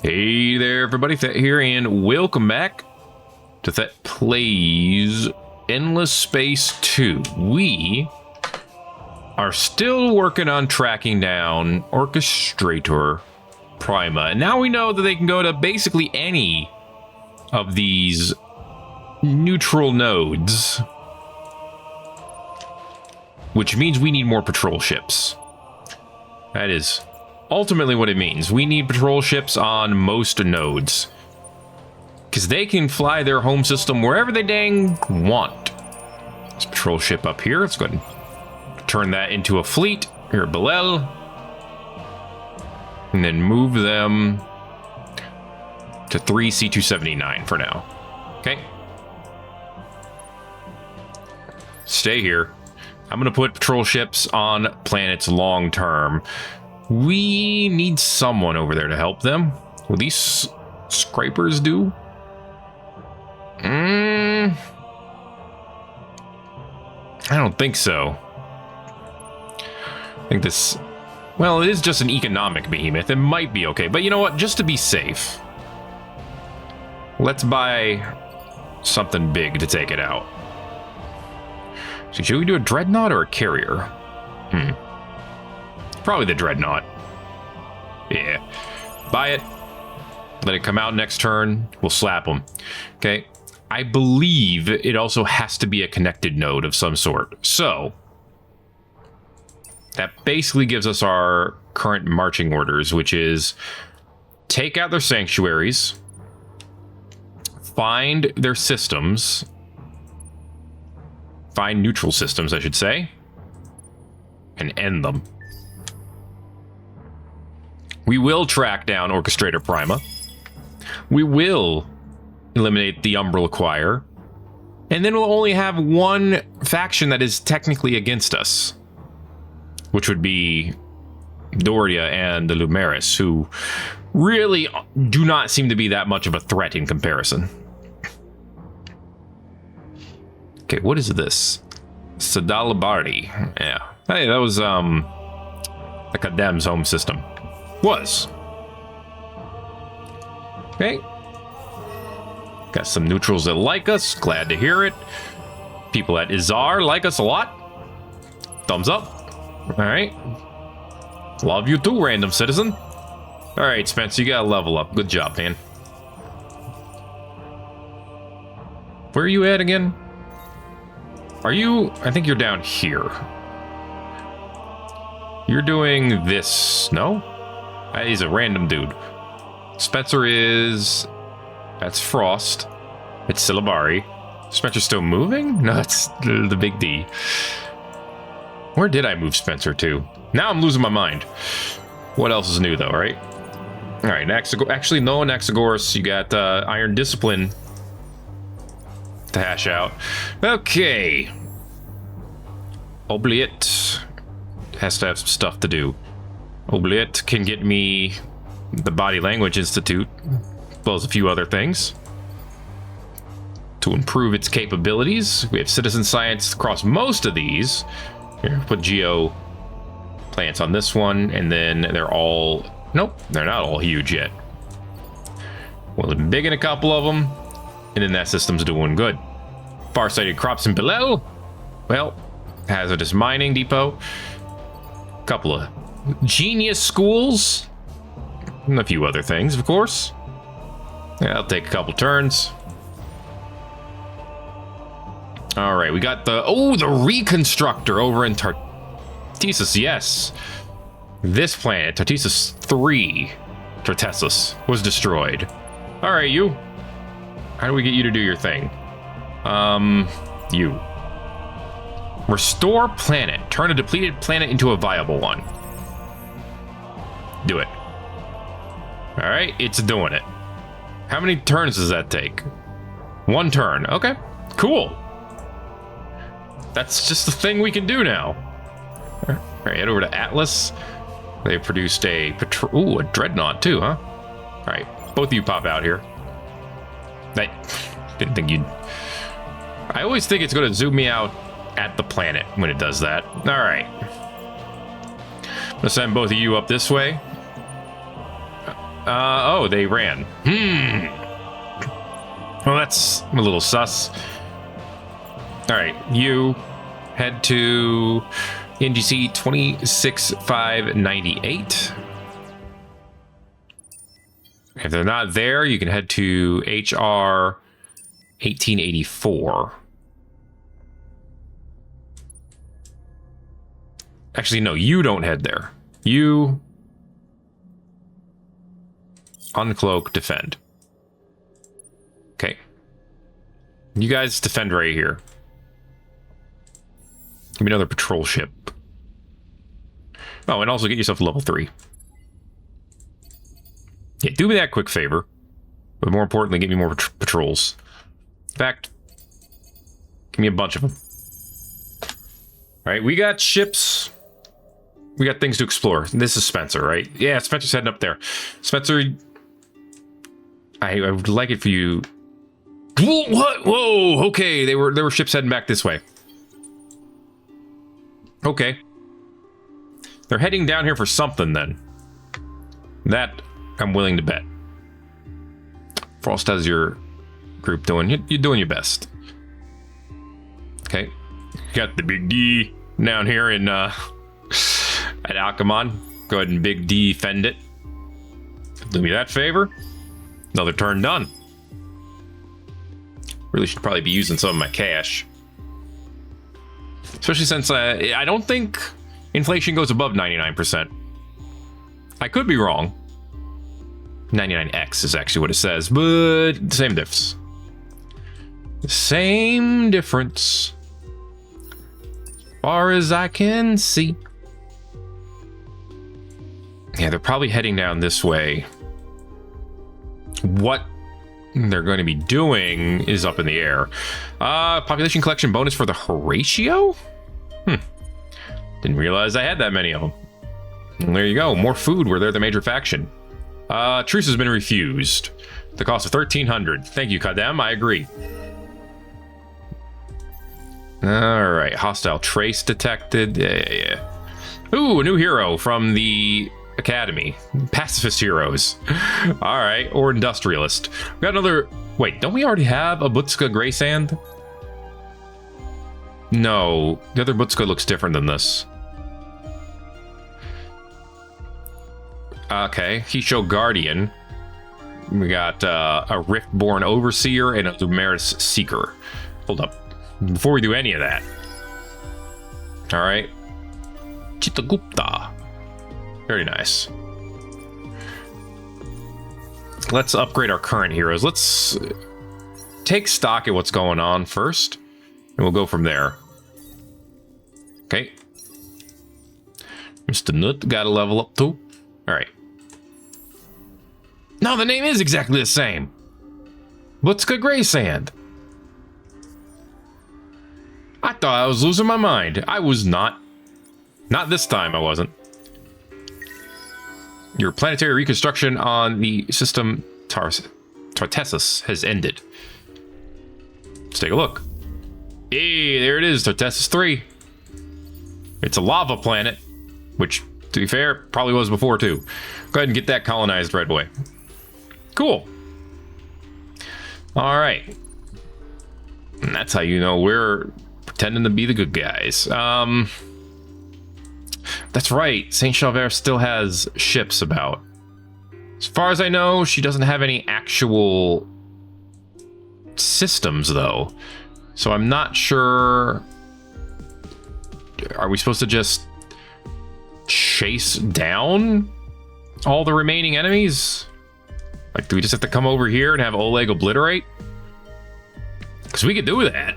Hey there, everybody. Thet here, and welcome back to Thet Plays Endless Space 2. We are still working on tracking down Orchestrator Prima, and now we know that they can go to basically any of these neutral nodes, which means we need more patrol ships. That is ultimately what it means. We need patrol ships on most nodes, because they can fly their home system wherever they dang want. This patrol ship up here, let's go ahead and turn that into a fleet here at Belel, and then move them to 3 C-279 for now. Okay, stay here. I'm gonna put patrol ships on planets long term. We need someone over there to help them. Will these scrapers do? I don't think so. I think this... Well, it is just an economic behemoth. It might be okay. But you know what? Just to be safe, let's buy something big to take it out. So should we do a dreadnought or a carrier? Probably the dreadnought. Yeah. Buy it. Let it come out next turn. We'll slap them. Okay. I believe it also has to be a connected node of some sort. So that basically gives us our current marching orders, which is take out their sanctuaries, find their systems, find neutral systems, I should say, and end them. We will track down Orchestrator Prima. We will eliminate the Umbral Choir. And then we'll only have one faction that is technically against us, which would be Doria and the Lumeris, who really do not seem to be that much of a threat in comparison. Okay, what is this? Sadalabari. Yeah. Hey, that was the Kadem's home system. Was. Okay. Got some neutrals that like us. Glad to hear it. People at Izar like us a lot. Thumbs up. Alright. Love you too, random citizen. Alright, Spencer, you gotta level up. Good job, man. Where are you at again? Are you... I think you're down here. You're doing this... No? He's a random dude. Spencer is... That's Frost. It's Silabari. Spencer's still moving? No, it's the big D. Where did I move Spencer to? Now I'm losing my mind. What else is new, though, right? All right, actually, no, Naxagoras. You got Iron Discipline to hash out. Okay. Oubliette has to have some stuff to do. Oubliette can get me the Body Language Institute, as well as a few other things to improve its capabilities. We have citizen science across most of these. Here, put geo plants on this one, and then they're all... Nope, they're not all huge yet. Well, I'm big in a couple of them, and then that system's doing good. Farsighted crops in Belel. Well, hazardous mining depot. Couple of genius schools. And a few other things, of course. Yeah, I'll take a couple turns. All right, we got the... Oh, the Reconstructor over in Tartessus, yes. This planet, Tartessus 3, Tartessus, was destroyed. All right, you. How do we get you to do your thing? You. Restore planet. Turn a depleted planet into a viable one. Do it. All right, it's doing it. How many turns does that take? One turn. Okay, cool. That's just the thing we can do now. All right, head over to Atlas. They produced a a dreadnought too, huh? All right, both of you pop out here. I didn't think you'd... I always think it's going to zoom me out at the planet when it does that. All right. I'm going to send both of you up this way. Oh, they ran. Well, that's a little sus. All right, you head to NGC 26598. If they're not there, you can head to HR 1884. Actually, no, you don't head there. You uncloak, defend. Okay. You guys defend right here. Give me another patrol ship. Oh, and also get yourself to level 3. Yeah, do me that quick favor. But more importantly, get me more patrols. In fact, give me a bunch of them. All right, we got ships. We got things to explore. This is Spencer, right? Yeah, Spencer's heading up there. Spencer, I would like it for you. What? Whoa, okay. There were ships heading back this way. Okay. They're heading down here for something then. That I'm willing to bet. Frost, how's your group doing? You're doing your best. Okay. You got the big D down here in at Alcamon. Go ahead and big D defend it. Do me that favor. Another turn done. Really should probably be using some of my cash. Especially since I don't think inflation goes above 99%. I could be wrong. 99x is actually what it says, but same difference. Same difference. As far as I can see. Yeah, they're probably heading down this way. What they're going to be doing is up in the air. Population collection bonus for the Horatio? Didn't realize I had that many of them. And there you go. More food where they're the major faction. Truce has been refused. The cost of 1,300. Thank you, Kadem. I agree. All right. Hostile trace detected. Yeah. Ooh, a new hero from the Academy. Pacifist heroes. All right. Or industrialist. We got another... Wait, don't we already have a Butska Gray Sand? No. The other Butska looks different than this. Okay. Hisho Guardian. We got a Riftborn Overseer and a Lumeris Seeker. Hold up. Before we do any of that. All right. Chittagupta. Very nice. Let's upgrade our current heroes. Let's take stock at what's going on first, and we'll go from there. Okay. Mr. Nut got to level up too. All right. No, the name is exactly the same. Butska Gray Sand. I thought I was losing my mind. I was not. Not this time, I wasn't. Your planetary reconstruction on the system Tartessus has ended. Let's take a look. Hey, there it is, Tartessus 3. It's a lava planet, which, to be fair, probably was before too. Go ahead and get that colonized right away. Cool. All right. And that's how you know we're pretending to be the good guys. That's right. Saint Chalvert still has ships about. As far as I know, she doesn't have any actual systems, though. So I'm not sure. Are we supposed to just chase down all the remaining enemies? Like, do we just have to come over here and have Oleg obliterate? Because we could do that.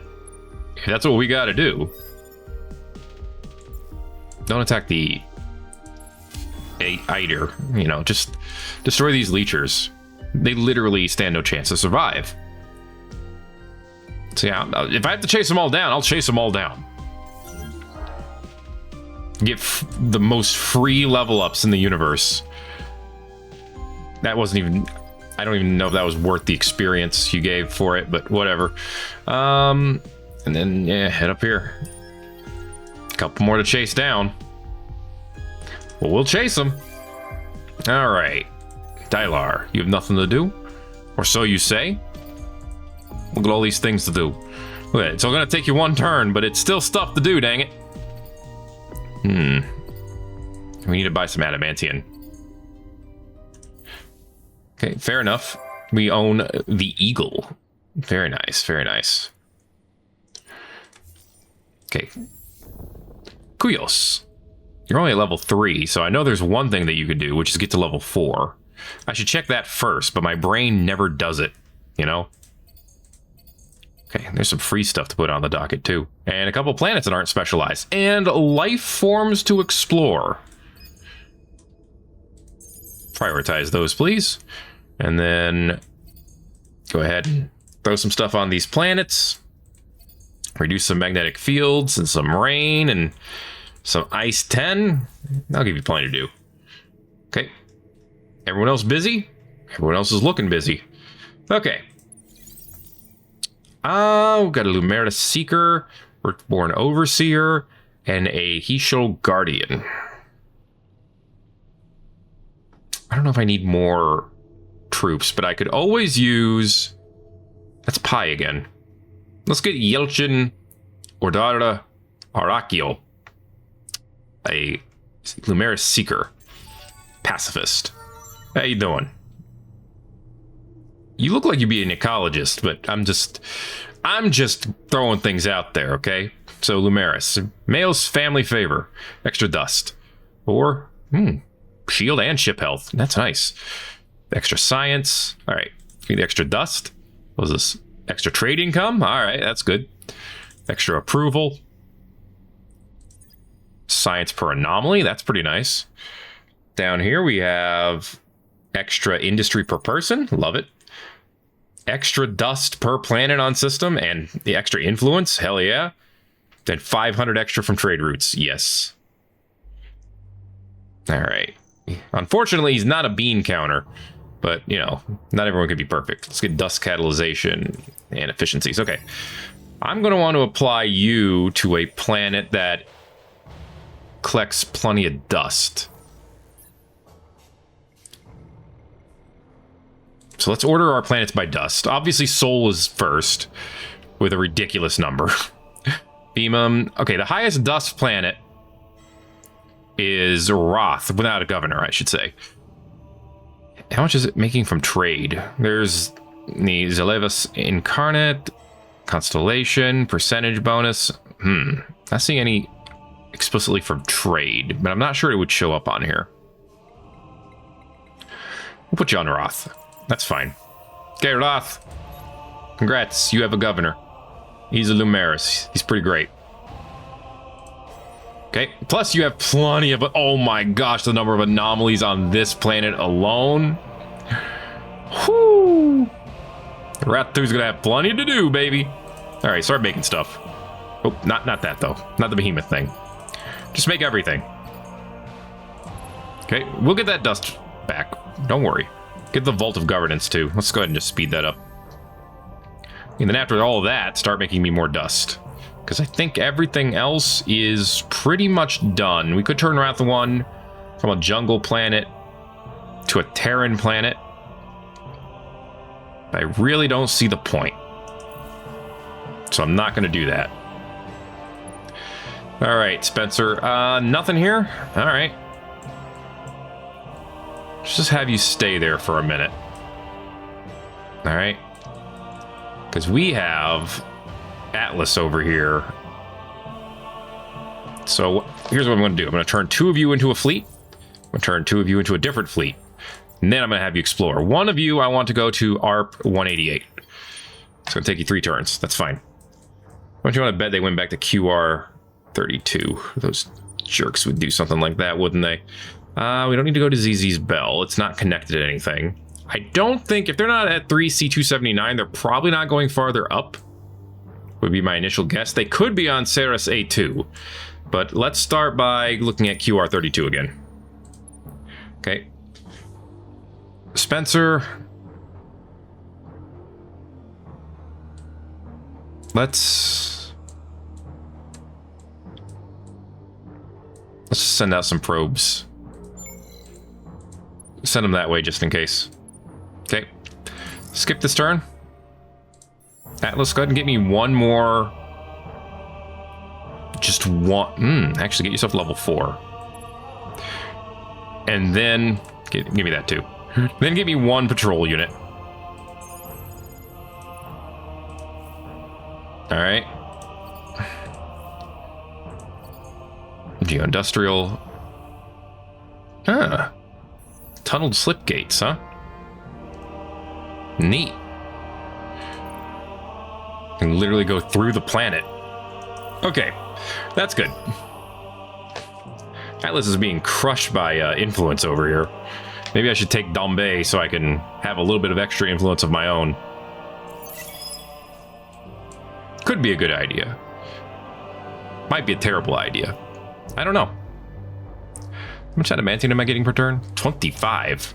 If that's what we got to do. Don't attack the Eider. You know, just destroy these leechers. They literally stand no chance to survive. So yeah, if I have to chase them all down, I'll chase them all down. Get the most free level ups in the universe. That wasn't even... I don't even know if that was worth the experience you gave for it, but whatever. And then, yeah, head up here. A couple more to chase down. Well, we'll chase them. All right. Dylar, you have nothing to do? Or so you say? Look at all these things to do. Look at it. It's all gonna take you one turn, but it's still stuff to do, dang it. We need to buy some adamantium. Okay, fair enough. We own the eagle. Very nice, very nice. Okay. Kuyos. You're only at level 3, so I know there's one thing that you could do, which is get to level 4. I should check that first, but my brain never does it, you know? Okay, there's some free stuff to put on the docket, too. And a couple planets that aren't specialized. And life forms to explore. Prioritize those, please. And then go ahead and throw some stuff on these planets. Reduce some magnetic fields and some rain and some ice 10. I'll give you plenty to do. Okay. Everyone else busy? Everyone else is looking busy. Okay. We've got a Lumerta Seeker, Earthborn Overseer, and a Heshel Guardian. I don't know if I need more troops, but I could always use... That's Pi again. Let's get Yelchin Ordara Arakio, a Lumerta Seeker, pacifist. How you doing? You look like you'd be an ecologist, but I'm just throwing things out there, okay? So Lumeris, male's family favor, extra dust, or shield and ship health. That's nice. Extra science. All right, give me the extra dust. What was this? Extra trade income. All right, that's good. Extra approval. Science per anomaly. That's pretty nice. Down here we have extra industry per person. Love it. Extra dust per planet on system and the extra influence. Hell yeah. Then 500 extra from trade routes. Yes. All right. Unfortunately, he's not a bean counter, but you know, not everyone can be perfect. Let's get dust catalyzation and efficiencies. Okay. I'm going to want to apply you to a planet that collects plenty of dust. So let's order our planets by dust. Obviously, Sol is first with a ridiculous number. Okay, the highest dust planet is Roth, without a governor, I should say. How much is it making from trade? There's the Zelevus Incarnate, Constellation, percentage bonus. Not seeing any explicitly from trade, but I'm not sure it would show up on here. We'll put you on Roth. That's fine. Okay, Roth. Congrats, you have a governor. He's a Lumeris. He's pretty great. Okay, plus you have plenty of... Oh my gosh, the number of anomalies on this planet alone. Whoo! Rath2's gonna have plenty to do, baby. All right, start making stuff. Oh, not that though. Not the behemoth thing. Just make everything. Okay, we'll get that dust back. Don't worry. Get the Vault of Governance too. Let's go ahead and just speed that up. And then after all of that, start making me more dust. Because I think everything else is pretty much done. We could turn Wrath 1 from a jungle planet to a Terran planet. But I really don't see the point. So I'm not going to do that. All right, Spencer. Nothing here? All right. Just have you stay there for a minute. All right. Because we have Atlas over here. So here's what I'm going to do. I'm going to turn 2 of you into a fleet. I'm going to turn 2 of you into a different fleet. And then I'm going to have you explore. 1 of you, I want to go to ARP 188. It's going to take you 3 turns. That's fine. Don't you want to bet they went back to QR 32? Those jerks would do something like that, wouldn't they? We don't need to go to ZZ's Bell. It's not connected to anything. I don't think, if they're not at 3C279, they're probably not going farther up, would be my initial guess. They could be on Ceres A2, but let's start by looking at QR32 again. Okay. Spencer. Let's send out some probes. send them that way just in case. Okay. Skip this turn. Atlas, go ahead and get me one more. Just one. Actually, get yourself level 4. And then give me that too. Then give me one patrol unit. All right. Geo-industrial. Tunneled slip gates, huh? Neat. Can literally go through the planet. Okay, that's good. Atlas is being crushed by influence over here. Maybe I should take Dombay so I can have a little bit of extra influence of my own. Could be a good idea. Might be a terrible idea. I don't know. How much adamantium am I getting per turn? 25.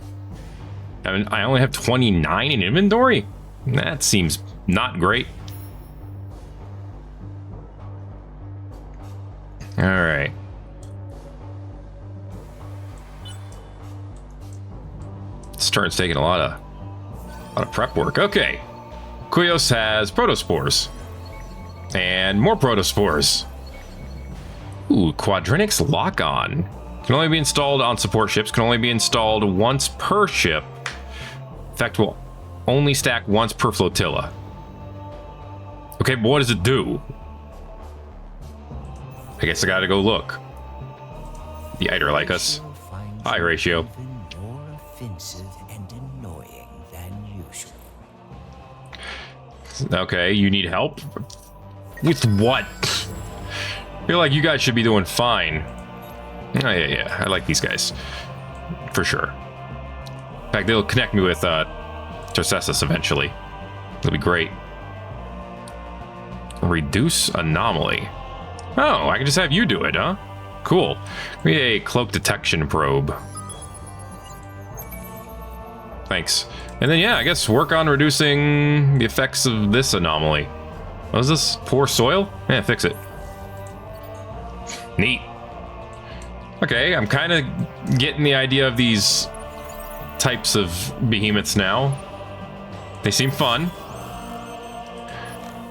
I mean, I only have 29 in inventory? That seems not great. All right. This turn's taking a lot of prep work. Okay. Kuyos has protospores. And more protospores. Ooh, Quadrinix lock-on. Can only be installed on support ships. Can only be installed once per ship. In fact, will only stack once per flotilla. Okay, but what does it do? I guess I gotta go look. The Eider like us. Hi, Ratio. More offensive and annoying than usual. Okay, you need help? With what? I feel like you guys should be doing fine. Oh, yeah, I like these guys. For sure. In fact, they'll connect me with Tercessus eventually. It'll be great. Reduce anomaly. Oh, I can just have you do it, huh? Cool. Give me a cloak detection probe. Thanks. And then, yeah, I guess work on reducing the effects of this anomaly. What is this? Poor soil? Yeah, fix it. Neat. Okay, I'm kind of getting the idea of these types of behemoths now. They seem fun.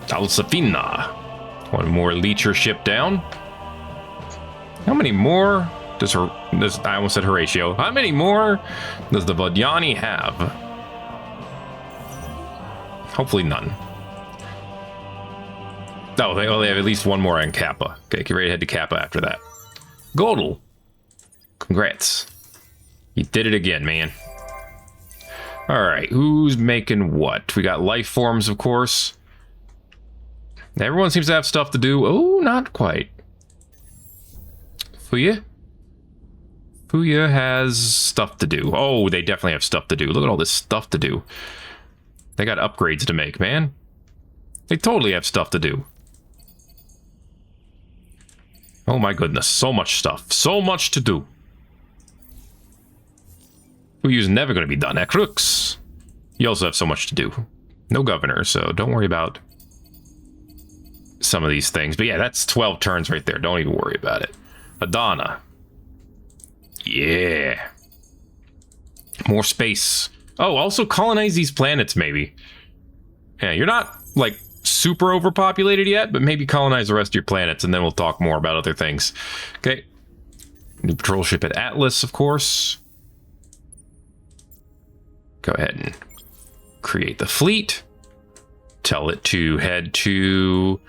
Alsafina. One more leecher ship down. How many more does I almost said Horatio. How many more does the Vodyani have? Hopefully none. Oh, they only have at least one more on Kappa. Okay, get ready to head to Kappa after that. Godel. Congrats. You did it again, man. Alright, who's making what? We got life forms, of course. Everyone seems to have stuff to do. Oh, not quite. Fuya? Fuya has stuff to do. Oh, they definitely have stuff to do. Look at all this stuff to do. They got upgrades to make, man. They totally have stuff to do. Oh my goodness, so much stuff. So much to do. Fuyu's never going to be done at Crooks. You also have so much to do. No governor, so don't worry about some of these things. But yeah, that's 12 turns right there. Don't even worry about it. Adana. Yeah. More space. Oh, also colonize these planets, maybe. Yeah, you're not, like, super overpopulated yet, but maybe colonize the rest of your planets, and then we'll talk more about other things. Okay. New patrol ship at Atlas, of course. Go ahead and create the fleet. Tell it to head to...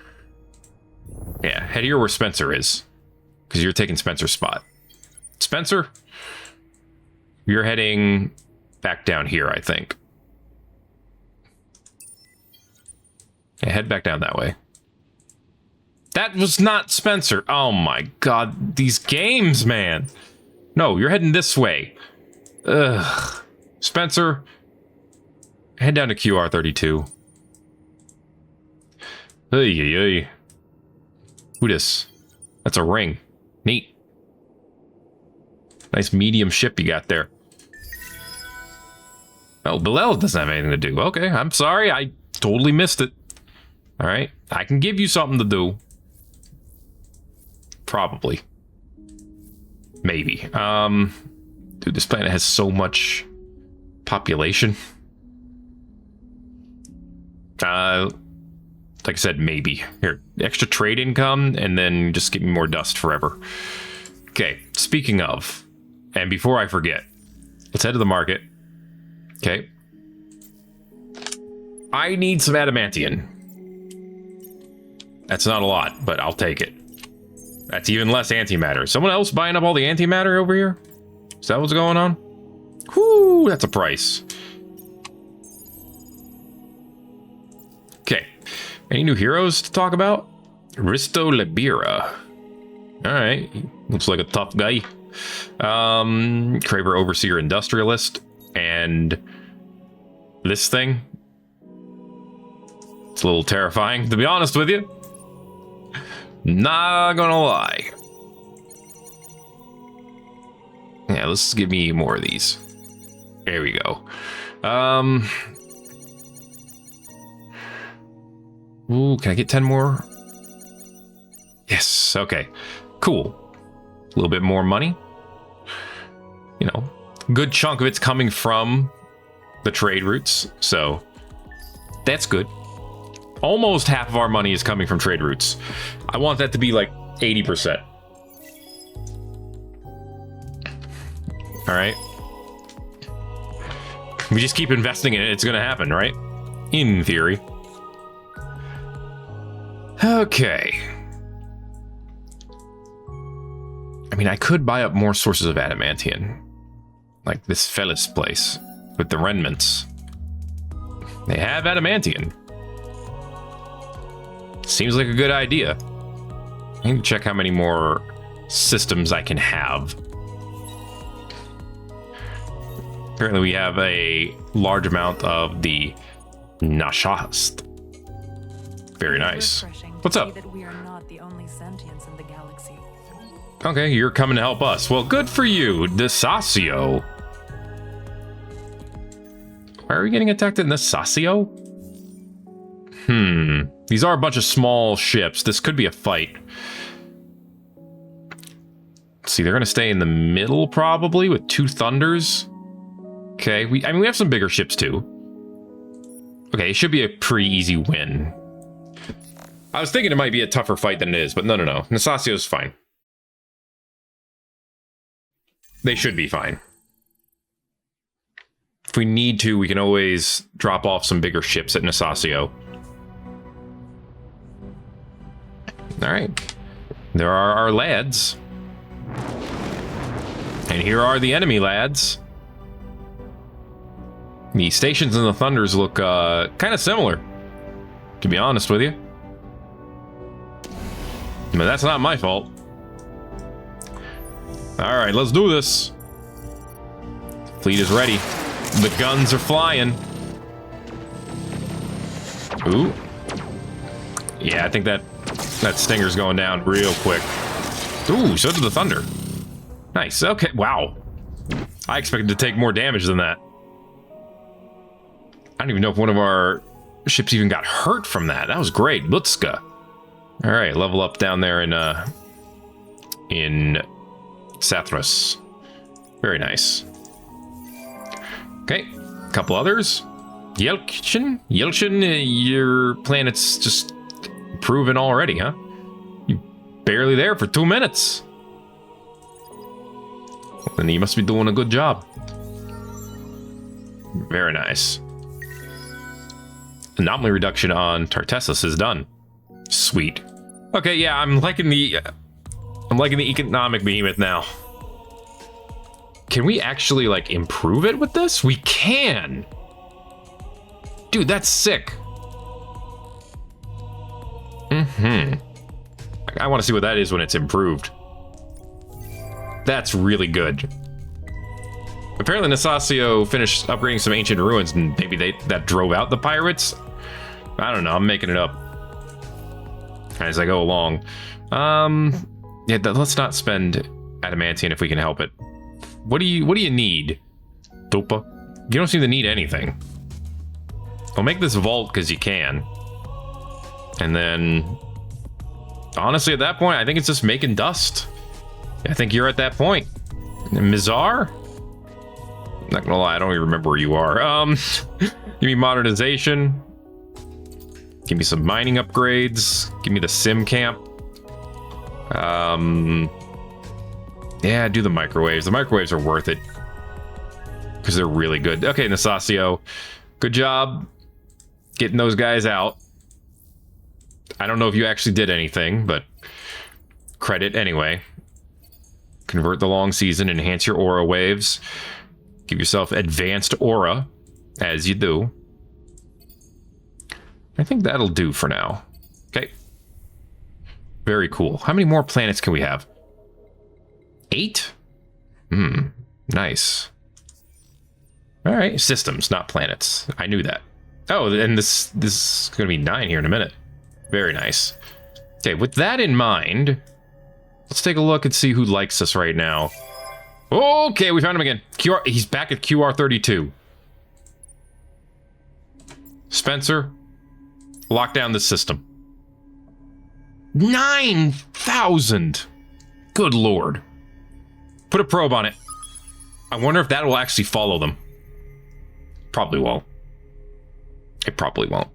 Yeah, head here where Spencer is. Because you're taking Spencer's spot. Spencer, you're heading back down here, I think. Yeah, head back down that way. That was not Spencer. Oh my god, these games, man. No, you're heading this way. Ugh. Spencer, head down to QR32. Hey. Who this? That's a ring. Neat. Nice medium ship you got there. Oh, Bilal doesn't have anything to do. Okay, I'm sorry. I totally missed it. All right. I can give you something to do. Probably. Maybe. Dude, this planet has so much population. Like I said, maybe. Here, extra trade income, and then just give me more dust forever. Okay, speaking of, and before I forget, let's head to the market. Okay. I need some adamantium. That's not a lot, but I'll take it. That's even less antimatter. Someone else buying up all the antimatter over here? Is that what's going on? Whoo, that's a price. Okay. Any new heroes to talk about? Risto Libera. Alright. Looks like a tough guy. Craver Overseer Industrialist. And this thing. It's a little terrifying, to be honest with you. Not gonna lie. Yeah, let's give me more of these. There we go. Ooh, can I get 10 more? Yes, okay. Cool. A little bit more money. You know, good chunk of it's coming from the trade routes, so that's good. Almost half of our money is coming from trade routes. I want that to be like 80%. All right. We just keep investing in it. It's going to happen, right? In theory. Okay. I mean, I could buy up more sources of adamantium. Like this Fellis place with the remnants. They have adamantium. Seems like a good idea. I need to check how many more systems I can have. Apparently we have a large amount of the Nashast. Very nice. What's up? That we are not the only sentients in the galaxy. Okay, you're coming to help us. Well, good for you, Nasasio. Why are we getting attacked in Nasasio? These are a bunch of small ships. This could be a fight. Let's see, they're going to stay in the middle, probably, with 2 Thunders. Okay, we have some bigger ships, too. Okay, it should be a pretty easy win. I was thinking it might be a tougher fight than it is, but no. Nasasio's fine. They should be fine. If we need to, we can always drop off some bigger ships at Nasasio. All right. There are our lads. And here are the enemy lads. The stations and the Thunders look kind of similar, to be honest with you. But that's not my fault. All right, let's do this. Fleet is ready. The guns are flying. Ooh. Yeah, I think that Stinger's going down real quick. Ooh, so did the Thunder. Nice. Okay, wow. I expected to take more damage than that. I don't even know if one of our ships even got hurt from that. That was great. Lutska. All right, level up down there in Sathras. Very nice. Okay, a couple others. Yelchin, your planet's just proven already, huh? You barely there for 2 minutes. Then you must be doing a good job. Very nice. Anomaly reduction on Tartessus is done. Sweet. Okay, yeah, I'm liking the economic behemoth now. Can we actually like improve it with this? We can. Dude, that's sick. I want to see what that is when it's improved. That's really good. Apparently Nasasio finished upgrading some ancient ruins and maybe that drove out the pirates. I don't know, I'm making it up as I go along. Yeah, let's not spend adamantium if we can help it. What do you need, Dopa? You don't seem to need anything. I'll make this vault because you can. And then, honestly, at that point, I think it's just making dust. I think you're at that point. Mizar? Not gonna lie, I don't even remember where you are. Give me modernization. Give me some mining upgrades. Give me the sim camp. Yeah, do the microwaves. The microwaves are worth it because they're really good. Okay, Nasasio, good job getting those guys out. I don't know if you actually did anything, but credit anyway. Convert the long season, enhance your aura waves. Give yourself advanced aura, as you do. I think that'll do for now. Okay. Very cool. How many more planets can we have? 8? Nice. All right, systems, not planets. I knew that. Oh, and this is going to be 9 here in a minute. Very nice. Okay, with that in mind, let's take a look and see who likes us right now. Okay, we found him again. He's back at QR32. Spencer, lock down the system. 9,000! Good lord. Put a probe on it. I wonder if that will actually follow them. Probably won't. It probably won't.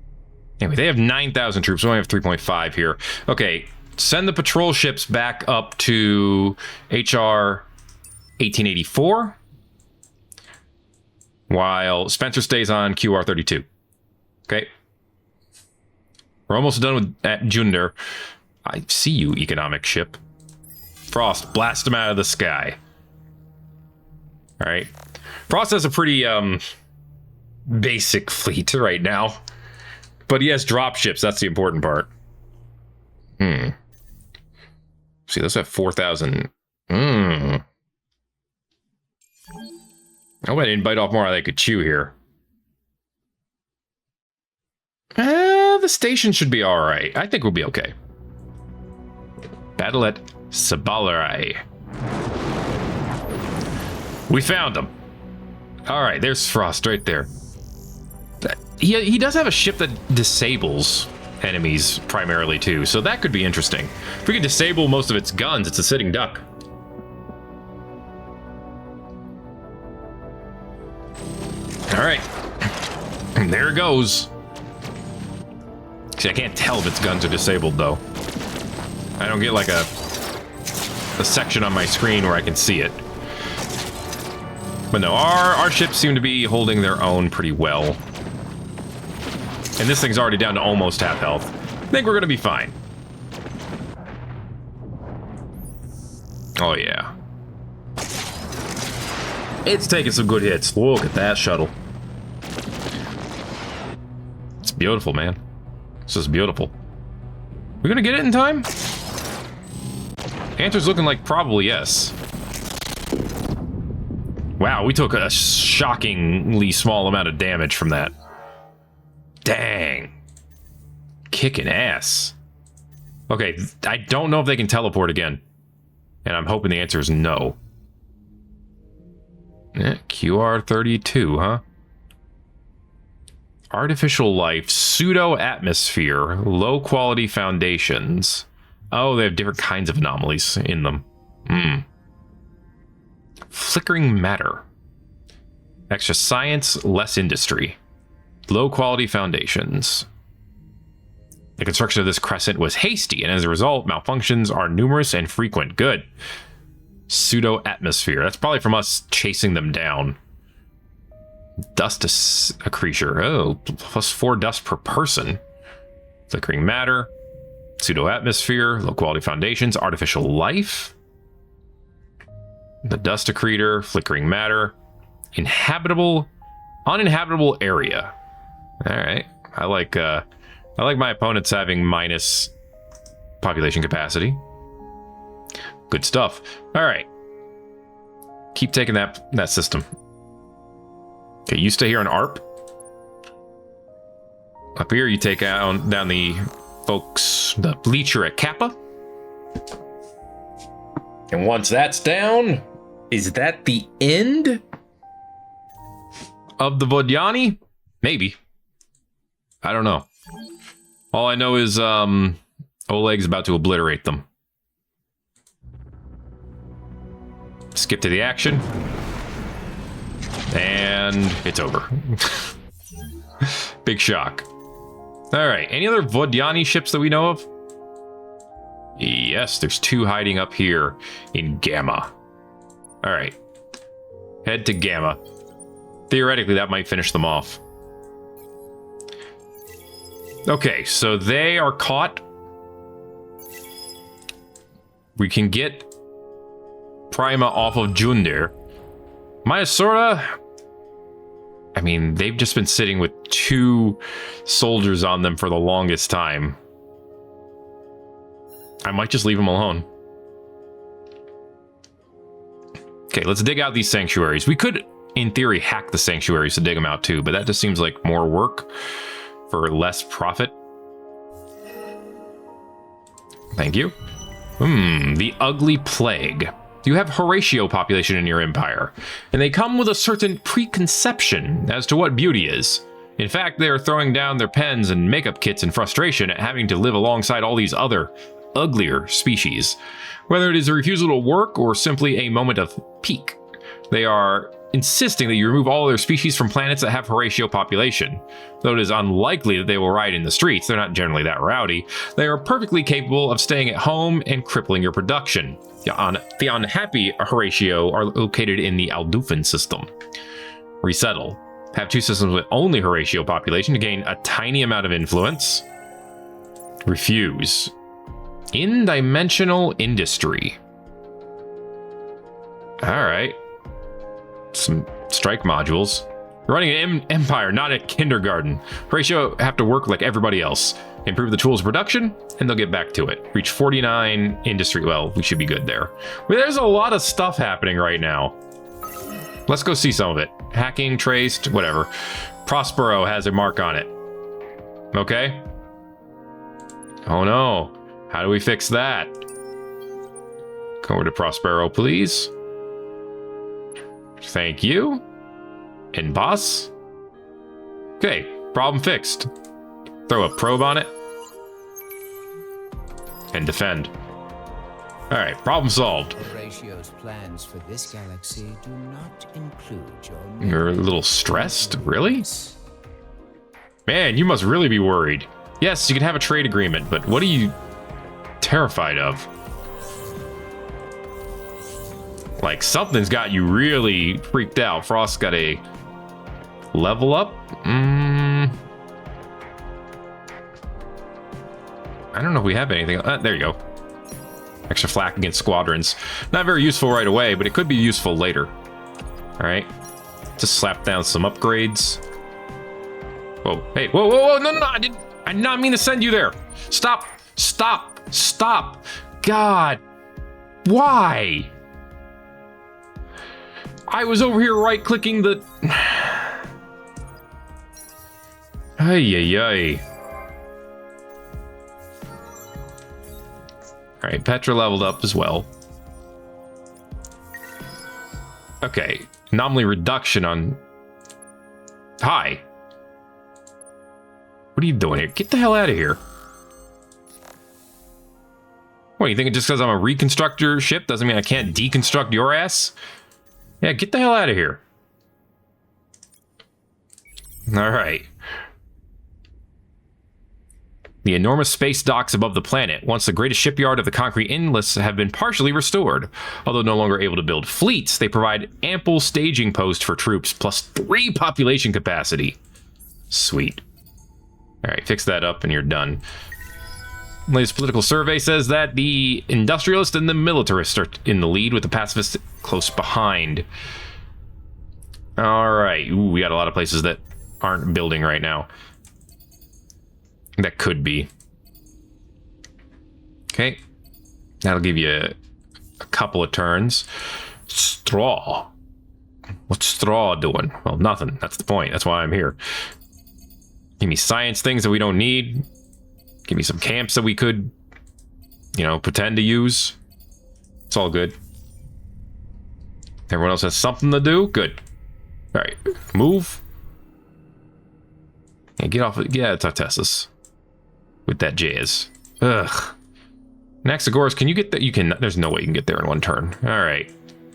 Anyway, they have 9,000 troops. We only have 3.5 here. Okay, send the patrol ships back up to HR 1884. While Spencer stays on QR 32. Okay. We're almost done with at Junder. I see you, economic ship. Frost, blast him out of the sky. All right. Frost has a pretty basic fleet right now, but he has drop ships. That's the important part. See, those have 4,000. I hope I didn't bite off more than I could chew here. The station should be all right. I think we'll be okay. Battle at Sabalarai. We found him. All right, there's Frost right there. He does have a ship that disables enemies primarily too, so that could be interesting. If we could disable most of its guns, it's a sitting duck. All right, and there it goes. See, I can't tell if its guns are disabled though. I don't get like a section on my screen where I can see it. But no, our ships seem to be holding their own pretty well. And this thing's already down to almost half health. I think we're gonna be fine. Oh yeah. It's taking some good hits. Look at that shuttle. It's beautiful, man. This is beautiful. We gonna get it in time? Answer's looking like probably yes. Wow, we took a shockingly small amount of damage from that. Dang. Kicking ass. Okay, I don't know if they can teleport again. And I'm hoping the answer is no. QR32, huh? Artificial life, pseudo-atmosphere, low-quality foundations. Oh, they have different kinds of anomalies in them. Flickering matter. Extra science, less industry. Low-quality foundations. The construction of this crescent was hasty, and as a result, malfunctions are numerous and frequent. Good. Pseudo-atmosphere. That's probably from us chasing them down. Dust accretion. Oh, +4 dust per person. Flickering matter. Pseudo-atmosphere. Low-quality foundations. Artificial life. The dust accretor. Flickering matter. Uninhabitable area. All right. I like my opponents having minus population capacity. Good stuff. All right. Keep taking that system. Okay, you stay here on ARP. Up here, you take down the folks, the bleacher at Kappa. And once that's down, is that the end of the Vodyani? Maybe. I don't know. All I know is Oleg's about to obliterate them. Skip to the action. And it's over. Big shock. All right, any other Vodiani ships that we know of? Yes, there's 2 hiding up here in Gamma. All right, head to Gamma. Theoretically, that might finish them off. Okay, so they are caught. We can get Prima off of Junder. Myasora, I mean, they've just been sitting with 2 soldiers on them for the longest time. I might just leave them alone. Okay, let's dig out these sanctuaries. We could, in theory, hack the sanctuaries to dig them out too, but that just seems like more work for less profit. Thank you. The ugly plague. You have Horatio population in your empire, and they come with a certain preconception as to what beauty is. In fact, they are throwing down their pens and makeup kits in frustration at having to live alongside all these other, uglier species. Whether it is a refusal to work or simply a moment of pique, they are insisting that you remove all their species from planets that have Horatio population. Though it is unlikely that they will riot in the streets, they're not generally that rowdy, they are perfectly capable of staying at home and crippling your production. The unhappy Horatio are located in the Aldufin system. Resettle. Have 2 systems with only Horatio population to gain a tiny amount of influence. Refuse. In-dimensional industry. Alright. Some strike modules. You're running an empire, not a kindergarten. Horatio have to work like everybody else. Improve the tools of production, and they'll get back to it. Reach 49 industry. Well, we should be good there. But there's a lot of stuff happening right now. Let's go see some of it. Hacking, traced, whatever. Prospero has a mark on it. Okay. Oh no. How do we fix that? Go over to Prospero, please. Thank you. And boss. Okay, problem fixed. Throw a probe on it. And defend. Alright, problem solved. Horatio's plans for this galaxy do not include You're a little stressed? Really? Man, you must really be worried. Yes, you can have a trade agreement, but what are you terrified of? Like, something's got you really freaked out. Frost's got a level up? I don't know if we have anything. There you go. Extra flak against squadrons. Not very useful right away, but it could be useful later. Alright. Just slap down some upgrades. Whoa, hey, whoa, whoa, whoa, no, I did not mean to send you there. Stop, stop, stop. God, why? I was over here right-clicking the... Ay, ay, ay. All right, Petra leveled up as well. Okay, anomaly reduction on... Hi. What are you doing here? Get the hell out of here. What, you think just because I'm a reconstructor ship doesn't mean I can't deconstruct your ass? Yeah, get the hell out of here. All right. The enormous space docks above the planet, once the greatest shipyard of the concrete endless, have been partially restored. Although no longer able to build fleets, they provide ample staging posts for troops, plus 3 population capacity. Sweet. Alright, fix that up and you're done. Latest political survey says that the industrialists and the militarists are in the lead, with the pacifists close behind. Alright, ooh, we got a lot of places that aren't building right now. That could be. Okay. That'll give you a couple of turns. Straw. What's Straw doing? Well, nothing. That's the point. That's why I'm here. Give me science things that we don't need. Give me some camps that we could, you know, pretend to use. It's all good. Everyone else has something to do? Good. Alright. Move. Yeah, get off it. Yeah, Tartessus. With that jazz. Ugh. Naxagoras, can you get that? You can. There's no way you can get there in one turn. All right.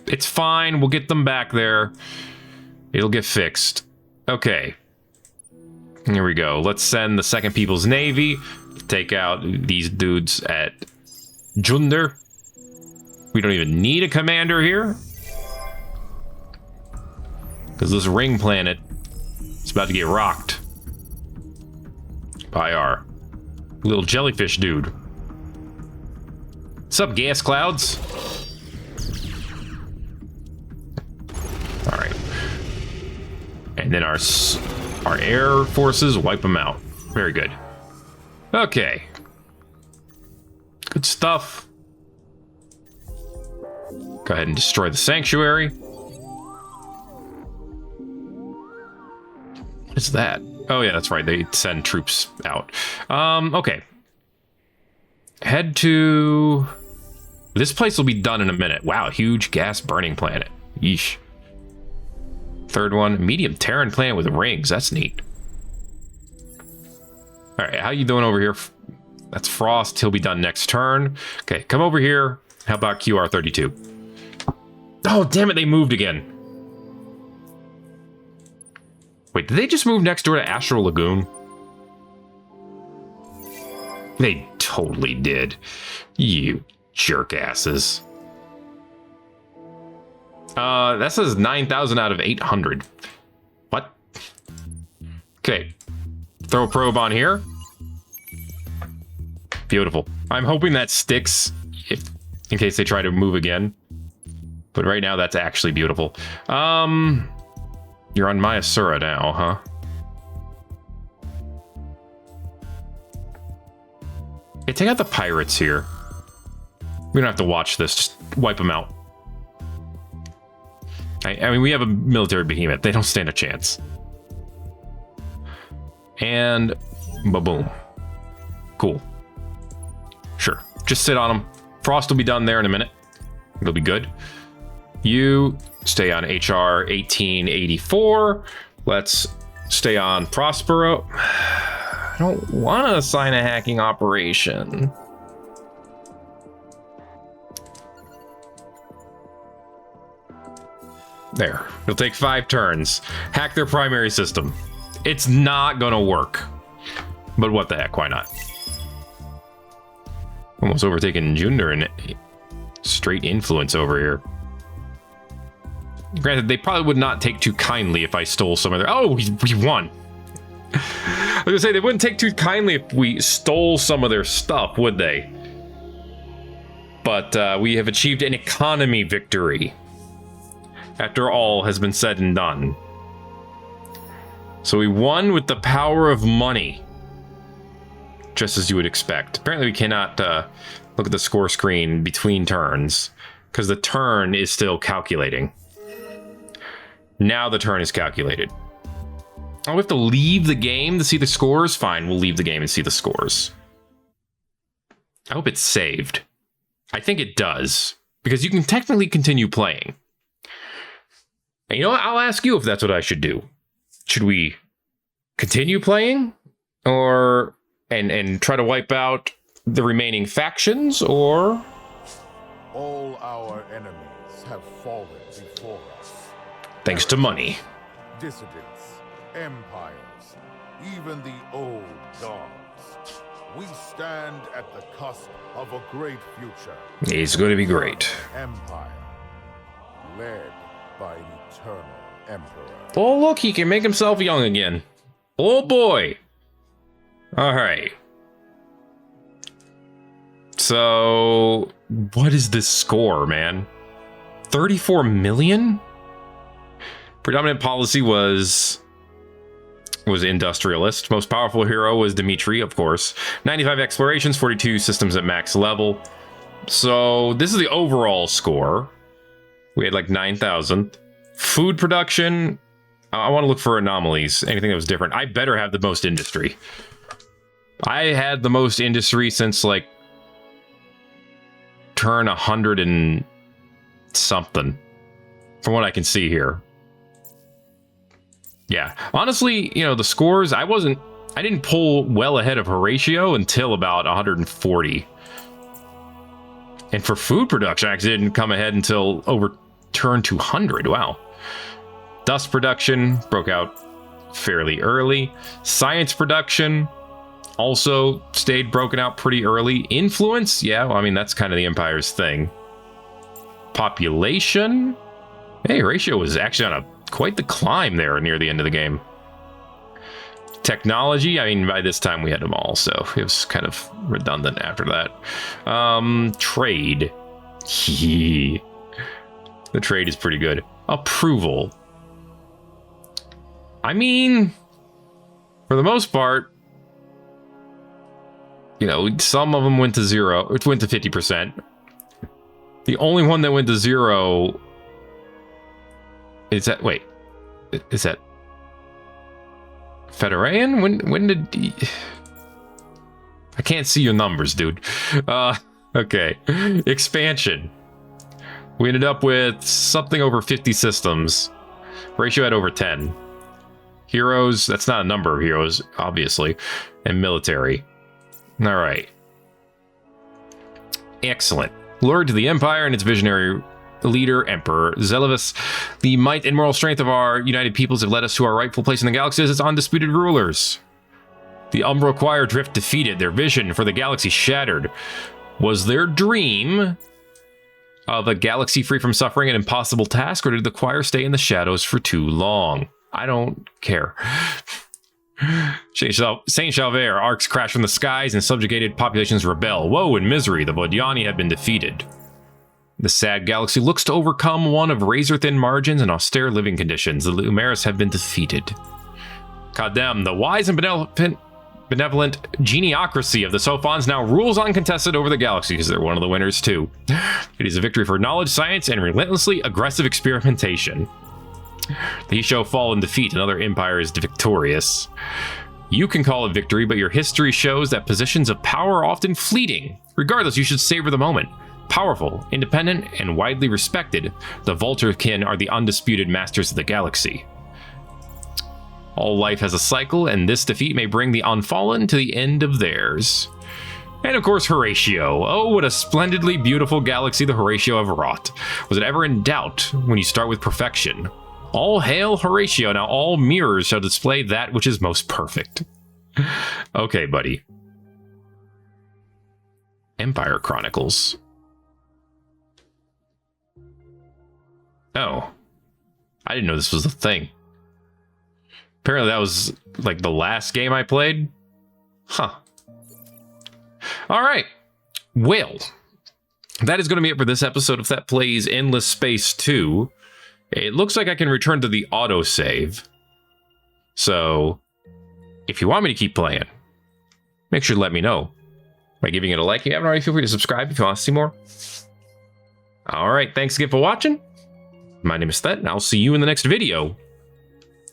It's fine. We'll get them back there. It'll get fixed. Okay. Here we go. Let's send the Second People's Navy to take out these dudes at Junder. We don't even need a commander here. Because this ring planet is about to get rocked by our little jellyfish dude. What's up, gas clouds? All right. And then our air forces wipe them out. Very good. Okay. Good stuff. Go ahead and destroy the sanctuary. What is that? Oh yeah, that's right. They send troops out. Okay. Head to... This place will be done in a minute. Wow, huge gas burning planet. Yeesh. Third one, medium Terran planet with rings. That's neat. All right, how you doing over here? That's Frost. He'll be done next turn. Okay, come over here. How about QR32? Oh, damn it, they moved again. Wait, did they just move next door to Astral Lagoon? They totally did. You jerkasses. That says 9,000 out of 800. What? Okay. Throw a probe on here. Beautiful. I'm hoping that sticks in case they try to move again. But right now, that's actually beautiful. You're on Mayasura now, huh? Okay, take out the pirates here. We don't have to watch this. Just wipe them out. I mean, we have a military behemoth. They don't stand a chance. And ba-boom. Cool. Sure. Just sit on them. Frost will be done there in a minute. It'll be good. You stay on HR 1884. Let's stay on Prospero. I don't want to assign a hacking operation. There. It'll take 5 turns. Hack their primary system. It's not gonna work. But what the heck, why not? Almost overtaken Junder and straight influence over here. Granted, they probably would not take too kindly if I stole some of their... Oh, we won. I was gonna say, they wouldn't take too kindly if we stole some of their stuff, would they? But we have achieved an economy victory. After all has been said and done. So we won with the power of money. Just as you would expect. Apparently we cannot look at the score screen between turns, because the turn is still calculating. Now the turn is calculated. Oh, we have to leave the game to see the scores? Fine, we'll leave the game and see the scores. I hope it's saved. I think it does, because you can technically continue playing. And you know what? I'll ask you if that's what I should do. Should we continue playing? Or... And try to wipe out the remaining factions, or... All our enemies have fallen before us. Thanks to money. Dissidents, empires, even the old gods. We stand at the cusp of a great future. It's going to be great. Empire, led by an eternal emperor. Oh, look, he can make himself young again. Oh, boy. All right. So, what is this score, man? 34 million? Predominant policy was industrialist. Most powerful hero was Dimitri, of course. 95 explorations, 42 systems at max level. So, this is the overall score. We had like 9,000. Food production. I want to look for anomalies. Anything that was different. I better have the most industry. I had the most industry since like turn 100 and something, from what I can see here. Yeah, honestly, you know, the scores, I didn't pull well ahead of Horatio until about 140. And for food production, I actually didn't come ahead until over turn 200. Wow. Dust production broke out fairly early. Science production also stayed broken out pretty early. Influence, yeah, well, I mean, that's kind of the Empire's thing. Population, hey, ratio was actually on quite the climb there near the end of the game. Technology, I mean, by this time we had them all, so it was kind of redundant after that. Trade. The trade is pretty good. Approval. I mean, for the most part, you know, some of them went to 0. It went to 50%. The only one that went to 0 is that. Wait, is that Federayan? When did he... I can't see your numbers, dude. Okay. Expansion. We ended up with something over 50 systems. Ratio had over 10. Heroes, that's not a number of heroes, obviously. And military. All right. Excellent. Lured to the Empire and its visionary leader, Emperor Zelivus, the might and moral strength of our united peoples have led us to our rightful place in the galaxy as its undisputed rulers. The Umbral Choir drift defeated, their vision for the galaxy shattered. Was their dream of a galaxy free from suffering an impossible task, or did the choir stay in the shadows for too long? I don't care. Saint Chalvert, arcs crash from the skies and subjugated populations rebel. Woe and misery, the Vodiani have been defeated. The sad galaxy looks to overcome one of razor-thin margins and austere living conditions. The Lumeris have been defeated. Kadem, the wise and benevolent geniocracy of the Sophons now rules uncontested over the galaxy because they're one of the winners too. It is a victory for knowledge, science, and relentlessly aggressive experimentation. The Hisho fall in defeat, another empire is victorious. You can call it victory, but your history shows that positions of power are often fleeting. Regardless, you should savor the moment. Powerful, independent, and widely respected, the Volterkin are the undisputed masters of the galaxy. All life has a cycle, and this defeat may bring the Unfallen to the end of theirs. And of course, Horatio. Oh, what a splendidly beautiful galaxy the Horatio have wrought. Was it ever in doubt when you start with perfection? All hail Horatio. Now all mirrors shall display that which is most perfect. Okay, buddy. Empire Chronicles. Oh. I didn't know this was a thing. Apparently that was like the last game I played. Huh. All right. Well, that is going to be it for this episode of Thet Plays Endless Space 2. It looks like I can return to the autosave. So, if you want me to keep playing, make sure to let me know by giving it a like. If you haven't already, feel free to subscribe if you want to see more. All right. Thanks again for watching. My name is Thet, and I'll see you in the next video.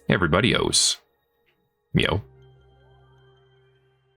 Everybody owes. Yo.